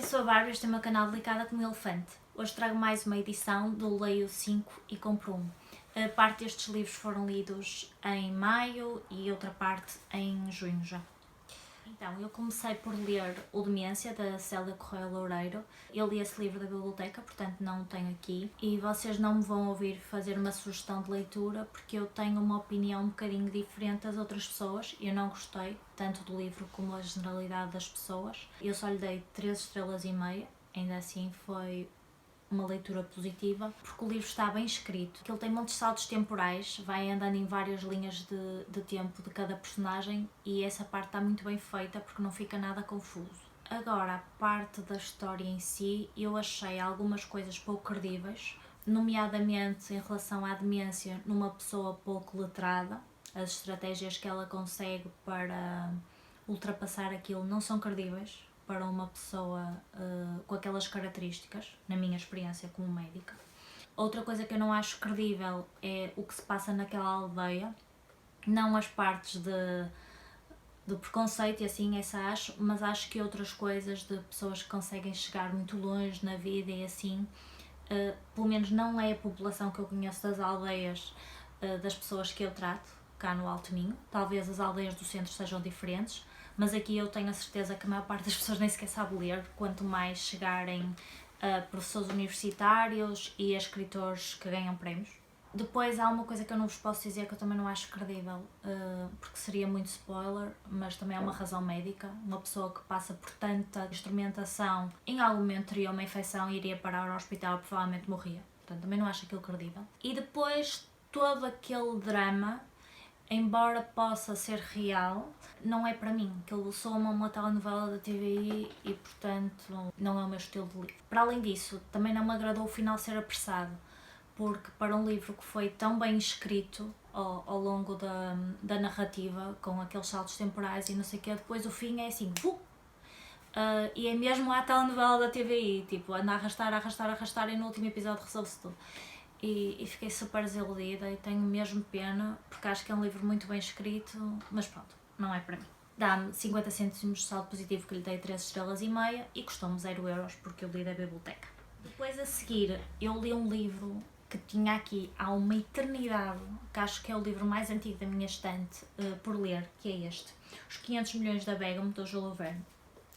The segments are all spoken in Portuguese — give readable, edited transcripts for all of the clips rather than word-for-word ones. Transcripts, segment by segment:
sou a Bárbara e este é o meu canal Delicada como Elefante. Hoje trago mais uma edição do Leio 5 e Compro 1. A parte destes livros foram lidos em maio e outra parte em junho já. Então, eu comecei por ler O Demência, da Célia Correia Loureiro. Eu li esse livro da biblioteca, portanto não o tenho aqui. E vocês não me vão ouvir fazer uma sugestão de leitura, porque eu tenho uma opinião um bocadinho diferente das outras pessoas. Eu não gostei tanto do livro como a generalidade das pessoas. Eu só lhe dei 3 estrelas e meia, ainda assim foi uma leitura positiva, porque o livro está bem escrito, que ele tem muitos saltos temporais, vai andando em várias linhas de tempo de cada personagem e essa parte está muito bem feita porque não fica nada confuso. Agora, a parte da história em si, eu achei algumas coisas pouco credíveis, nomeadamente em relação à demência numa pessoa pouco letrada. As estratégias que ela consegue para ultrapassar aquilo não são credíveis para uma pessoa com aquelas características, na minha experiência como médica. Outra coisa que eu não acho credível é o que se passa naquela aldeia, não as partes do preconceito e assim, essa acho, mas acho que outras coisas de pessoas que conseguem chegar muito longe na vida e assim, pelo menos não é a população que eu conheço das aldeias, das pessoas que eu trato cá no Alto Minho. Talvez as aldeias do centro sejam diferentes, mas aqui eu tenho a certeza que a maior parte das pessoas nem sequer sabe ler, quanto mais chegarem a professores universitários e a escritores que ganham prémios. Depois há uma coisa que eu não vos posso dizer que eu também não acho credível, porque seria muito spoiler, mas também é uma razão médica. Uma pessoa que passa por tanta instrumentação, em algum momento teria uma infecção e iria parar ao hospital e provavelmente morria. Portanto, também não acho aquilo credível. E depois todo aquele drama, embora possa ser real, não é para mim, que ele soa-me uma telenovela da TVI e, portanto, não é o meu estilo de livro. Para além disso, também não me agradou o final ser apressado, porque para um livro que foi tão bem escrito ao longo da narrativa, com aqueles saltos temporais e não sei o quê, depois o fim é assim, e é mesmo a telenovela da TVI, tipo, anda a arrastar e no último episódio resolve-se tudo. E fiquei super desiludida e tenho mesmo pena, porque acho que é um livro muito bem escrito, mas pronto, não é para mim. Dá-me 50 cêntimos de saldo positivo, que lhe dei 3 estrelas e meia, e custou-me 0 euros porque eu li da biblioteca. Depois a seguir, eu li um livro que tinha aqui há uma eternidade, que acho que é o livro mais antigo da minha estante por ler, que é este, Os 500 Milhões da Begum, do Júlio Verne.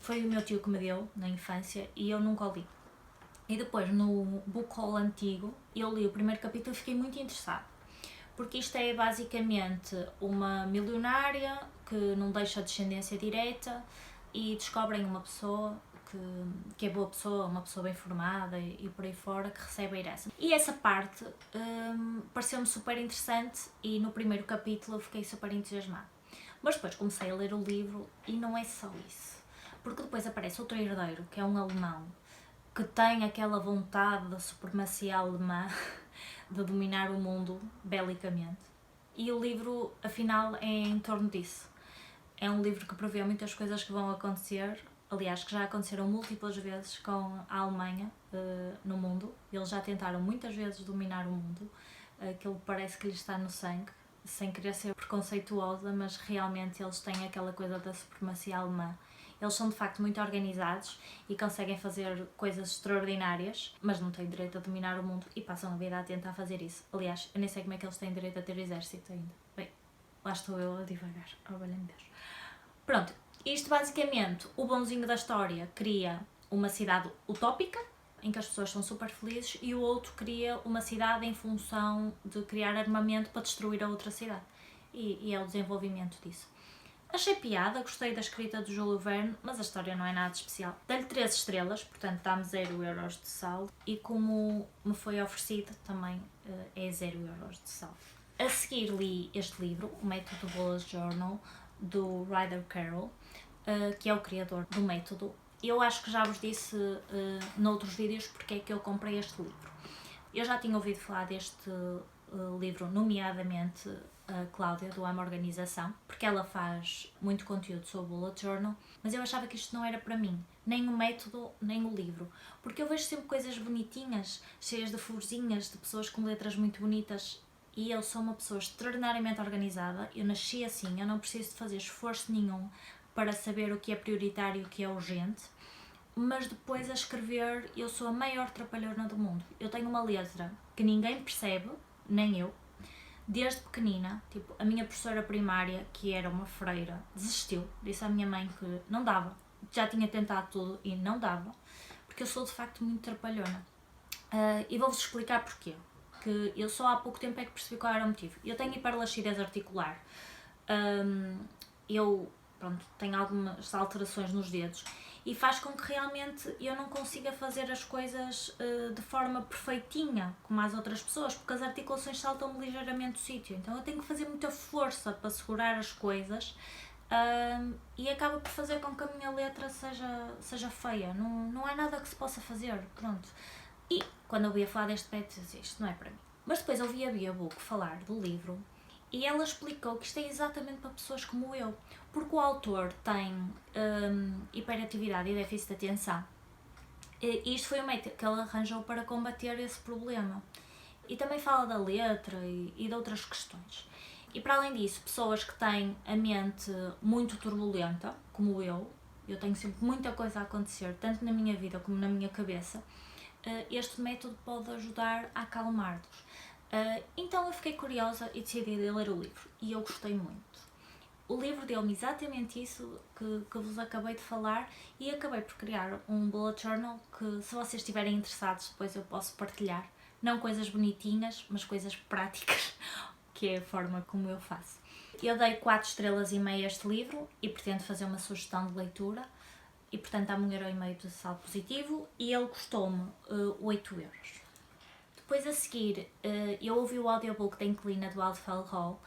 Foi o meu tio que me deu na infância e eu nunca o li. E depois, no book haul antigo, eu li o primeiro capítulo e fiquei muito interessada. Porque isto é basicamente uma milionária que não deixa descendência direta e descobrem uma pessoa que é boa pessoa, uma pessoa bem formada e por aí fora, que recebe a herança. E essa parte pareceu-me super interessante e no primeiro capítulo eu fiquei super entusiasmada. Mas depois comecei a ler o livro e não é só isso. Porque depois aparece outro herdeiro, que é um alemão, que tem aquela vontade da supremacia alemã de dominar o mundo belicamente. E o livro, afinal, é em torno disso. É um livro que prevê muitas coisas que vão acontecer, aliás, que já aconteceram múltiplas vezes com a Alemanha no mundo. Eles já tentaram muitas vezes dominar o mundo. Aquilo parece que lhes está no sangue, sem querer ser preconceituosa, mas realmente eles têm aquela coisa da supremacia alemã. Eles são de facto muito organizados e conseguem fazer coisas extraordinárias, mas não têm direito a dominar o mundo e passam a vida a tentar fazer isso. Aliás, eu nem sei como é que eles têm direito a ter exército ainda. Bem, lá estou eu a divagar, oh valha-me Deus. Pronto, isto basicamente, o bonzinho da história cria uma cidade utópica, em que as pessoas são super felizes, e o outro cria uma cidade em função de criar armamento para destruir a outra cidade. E é o desenvolvimento disso. Achei piada, gostei da escrita do Júlio Verne, mas a história não é nada especial. Dei-lhe 3 estrelas, portanto dá-me 0 euros de saldo, e como me foi oferecido, também é 0 euros de saldo. A seguir li este livro, o Método Bullet Journal, do Ryder Carroll, que é o criador do método. Eu acho que já vos disse noutros vídeos porque é que eu comprei este livro. Eu já tinha ouvido falar deste livro, nomeadamente a Cláudia, do Ama Organização, porque ela faz muito conteúdo sobre o Bullet Journal, mas eu achava que isto não era para mim, nem o método, nem o livro, porque eu vejo sempre coisas bonitinhas, cheias de florzinhas, de pessoas com letras muito bonitas, e eu sou uma pessoa extraordinariamente organizada, eu nasci assim, eu não preciso de fazer esforço nenhum para saber o que é prioritário e o que é urgente. mas depois a escrever eu sou a maior trapalhona do mundo. Eu tenho uma letra que ninguém percebe, nem eu, desde pequenina. Tipo, a minha professora primária, que era uma freira, desistiu, disse à minha mãe que não dava, já tinha tentado tudo e não dava, porque eu sou de facto muito trapalhona. E vou-vos explicar porquê. Que eu só há pouco tempo é que percebi qual era o motivo. Eu tenho hiperlaxidez articular. Eu tenho algumas alterações nos dedos e faz com que realmente eu não consiga fazer as coisas de forma perfeitinha como as outras pessoas, porque as articulações saltam-me ligeiramente do sítio, então eu tenho que fazer muita força para segurar as coisas e acaba por fazer com que a minha letra seja feia, não há nada que se possa fazer, pronto. E quando eu ouvia falar deste pet, eu dizia, isto não é para mim. Mas depois ouvi a Bia Book falar do livro e ela explicou que isto é exatamente para pessoas como eu, porque o autor tem hiperatividade e déficit de atenção. E isto foi o método que ele arranjou para combater esse problema. E também fala da letra e de outras questões. E para além disso, pessoas que têm a mente muito turbulenta, como eu tenho sempre muita coisa a acontecer, tanto na minha vida como na minha cabeça, este método pode ajudar a acalmar-nos. Então eu fiquei curiosa e decidi ler o livro e eu gostei muito. O livro deu-me exatamente isso que vos acabei de falar e acabei por criar um bullet journal que, se vocês estiverem interessados, depois eu posso partilhar. Não coisas bonitinhas, mas coisas práticas, que é a forma como eu faço. Eu dei 4 estrelas e meia a este livro e pretendo fazer uma sugestão de leitura e portanto dá-me 1,5€ de saldo positivo e ele custou-me 8€. Depois a seguir eu ouvi o audiobook da Inquilina do Aldfell Hall.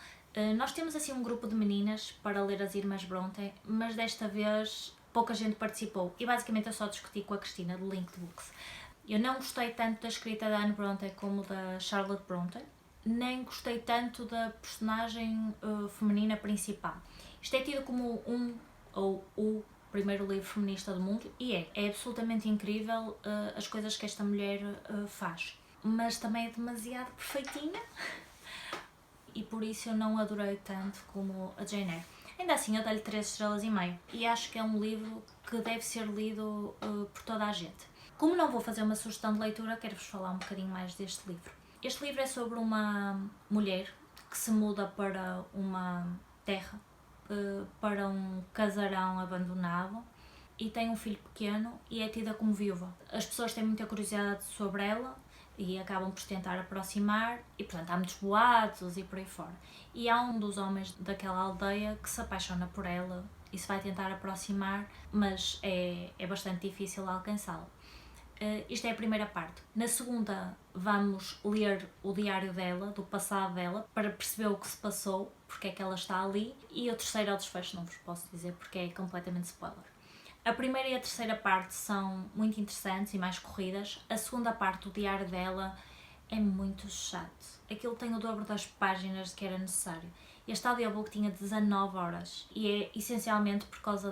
Nós temos assim um grupo de meninas para ler as Irmãs Brontë, mas desta vez pouca gente participou e basicamente eu só discuti com a Cristina do Linked Books. Eu não gostei tanto da escrita da Anne Brontë como da Charlotte Brontë, nem gostei tanto da personagem feminina principal. Isto é tido como o primeiro livro feminista do mundo e é absolutamente incrível as coisas que esta mulher faz, mas também é demasiado perfeitinha e por isso eu não adorei tanto como a Jane Eyre. Ainda assim eu dei-lhe 3 estrelas e meio e acho que é um livro que deve ser lido por toda a gente. Como não vou fazer uma sugestão de leitura, quero-vos falar um bocadinho mais deste livro. Este livro é sobre uma mulher que se muda para uma terra, para um casarão abandonado e tem um filho pequeno e é tida como viúva. As pessoas têm muita curiosidade sobre ela e acabam por se tentar aproximar e portanto há muitos boatos e por aí fora. E há um dos homens daquela aldeia que se apaixona por ela e se vai tentar aproximar, mas é bastante difícil alcançá-la. Isto é a primeira parte. Na segunda vamos ler o diário dela, do passado dela, para perceber o que se passou, porque é que ela está ali. E o terceiro é o desfecho, não vos posso dizer porque é completamente spoiler. A primeira e a terceira parte são muito interessantes e mais corridas. A segunda parte, o diário dela, é muito chato. Aquilo tem o dobro das páginas que era necessário. Este audiobook tinha 19 horas e é essencialmente por causa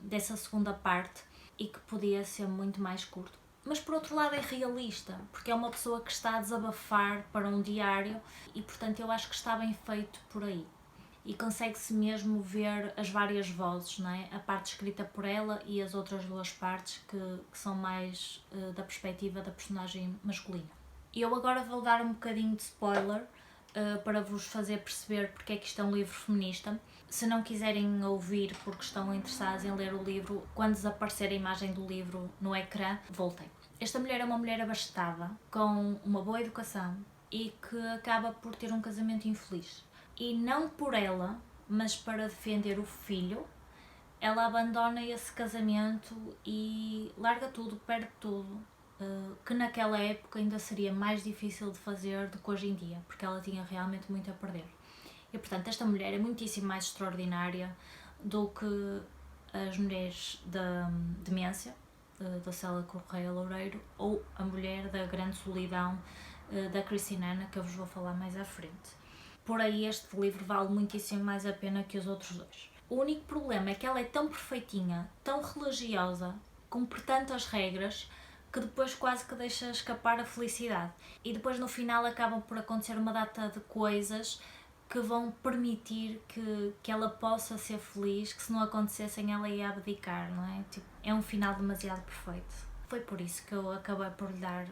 dessa segunda parte e que podia ser muito mais curto. Mas por outro lado é realista, porque é uma pessoa que está a desabafar para um diário e portanto eu acho que está bem feito por aí. E consegue-se mesmo ver as várias vozes, não é? A parte escrita por ela e as outras duas partes que são mais da perspectiva da personagem masculina. E eu agora vou dar um bocadinho de spoiler para vos fazer perceber porque é que isto é um livro feminista. Se não quiserem ouvir porque estão interessados em ler o livro, quando desaparecer a imagem do livro no ecrã, voltem. Esta mulher é uma mulher abastada, com uma boa educação e que acaba por ter um casamento infeliz. E não por ela, mas para defender o filho, ela abandona esse casamento e larga tudo, perde tudo, que naquela época ainda seria mais difícil de fazer do que hoje em dia, porque ela tinha realmente muito a perder. E portanto esta mulher é muitíssimo mais extraordinária do que as mulheres da demência, da Célia Correia Loureiro, ou a mulher da grande solidão da Christine Hanna, que eu vos vou falar mais à frente. Por aí este livro vale muitíssimo mais a pena que os outros dois. O único problema é que ela é tão perfeitinha, tão religiosa, cumpre tantas regras, que depois quase que deixa escapar a felicidade. E depois no final acabam por acontecer uma data de coisas que vão permitir que ela possa ser feliz, que se não acontecessem ela ia abdicar, não é? Tipo, é um final demasiado perfeito. Foi por isso que eu acabei por lhe dar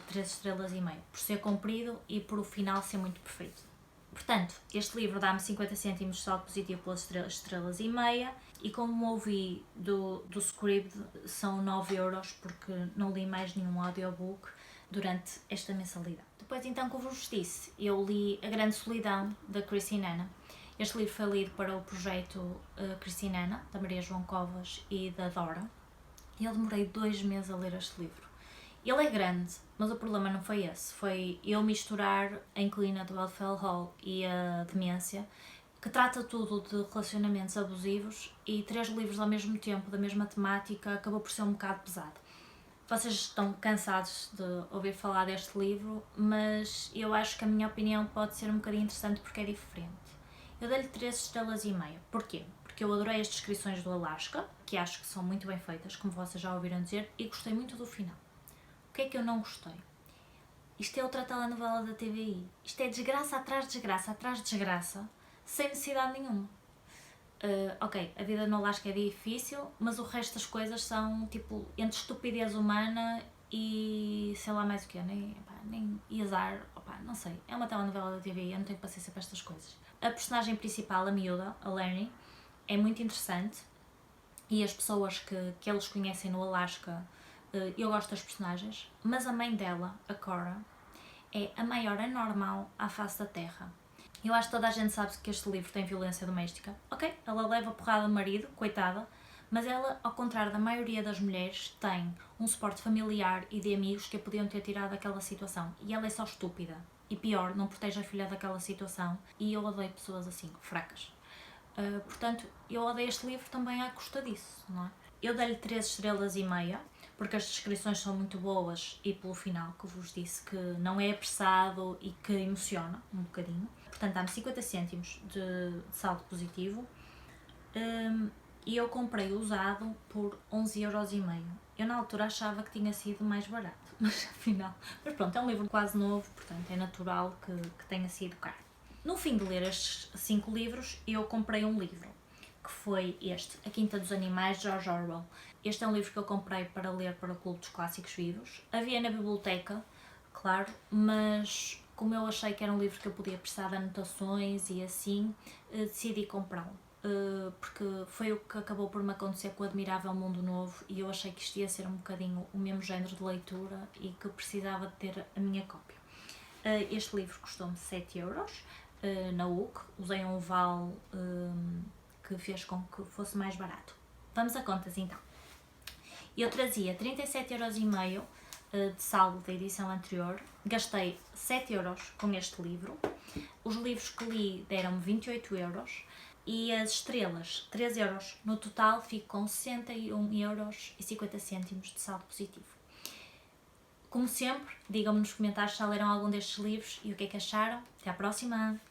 3 estrelas e meia, por ser comprido e por o final ser muito perfeito. Portanto, este livro dá-me 50 cêntimos de saldo positivo pelas estrelas e meia, e como ouvi do Scribd, são 9€, porque não li mais nenhum audiobook durante esta mensalidade. Depois, então, como vos disse, eu li A Grande Solidão, da Christine Hanna. Este livro foi lido para o projeto Christine Hanna, da Maria João Covas e da Dora, e eu demorei 2 meses a ler este livro. Ele é grande, mas o problema não foi esse, foi eu misturar a Inquilina do Oddfellow Hall e a Demência, que trata tudo de relacionamentos abusivos, e 3 livros ao mesmo tempo, da mesma temática, acabou por ser um bocado pesado. Vocês estão cansados de ouvir falar deste livro, mas eu acho que a minha opinião pode ser um bocadinho interessante porque é diferente. Eu dei-lhe 3 estrelas e meia. Porquê? Porque eu adorei as descrições do Alasca, que acho que são muito bem feitas, como vocês já ouviram dizer, e gostei muito do final. O que é que eu não gostei? Isto é outra telenovela da TVI. Isto é desgraça atrás de desgraça atrás de desgraça, sem necessidade nenhuma. Ok, a vida no Alasca é difícil, mas o resto das coisas são tipo entre estupidez humana e sei lá mais o que, nem azar, não sei. É uma telenovela da TVI, eu não tenho paciência para estas coisas. A personagem principal, a miúda, a Lenny, é muito interessante, e as pessoas que eles conhecem no Alasca, eu gosto das personagens, mas a mãe dela, a Cora, é a maior anormal à face da Terra. Eu acho que toda a gente sabe que este livro tem violência doméstica. Ok, ela leva porrada do marido, coitada, mas ela, ao contrário da maioria das mulheres, tem um suporte familiar e de amigos que a podiam ter tirado daquela situação. E ela é só estúpida. E pior, não protege a filha daquela situação. E eu odeio pessoas assim, fracas. Portanto, eu odeio este livro também à custa disso, não é? Eu dei-lhe 3 estrelas e meia, porque as descrições são muito boas, e pelo final, que vos disse que não é apressado e que emociona um bocadinho. Portanto, dá-me 50 cêntimos de saldo positivo, e eu comprei usado por 11,5€. Eu na altura achava que tinha sido mais barato, mas afinal... Mas pronto, é um livro quase novo, portanto é natural que tenha sido caro. No fim de ler estes 5 livros, eu comprei um livro, que foi este, A Quinta dos Animais, de George Orwell. Este é um livro que eu comprei para ler para o Clube dos Clássicos Vivos. Havia na biblioteca, claro, mas como eu achei que era um livro que eu podia precisar de anotações e assim, decidi comprá-lo. Porque foi o que acabou por me acontecer com o Admirável Mundo Novo, e eu achei que isto ia ser um bocadinho o mesmo género de leitura e que precisava de ter a minha cópia. Este livro custou-me 7€, na UC, usei um vale que fez com que fosse mais barato. Vamos a contas então. Eu trazia 37,5€ de saldo da edição anterior, gastei 7€ com este livro, os livros que li deram-me 28€, e as estrelas 3€. No total fico com 61,50€ de saldo positivo. Como sempre, digam-me nos comentários se já leram algum destes livros e o que é que acharam. Até à próxima!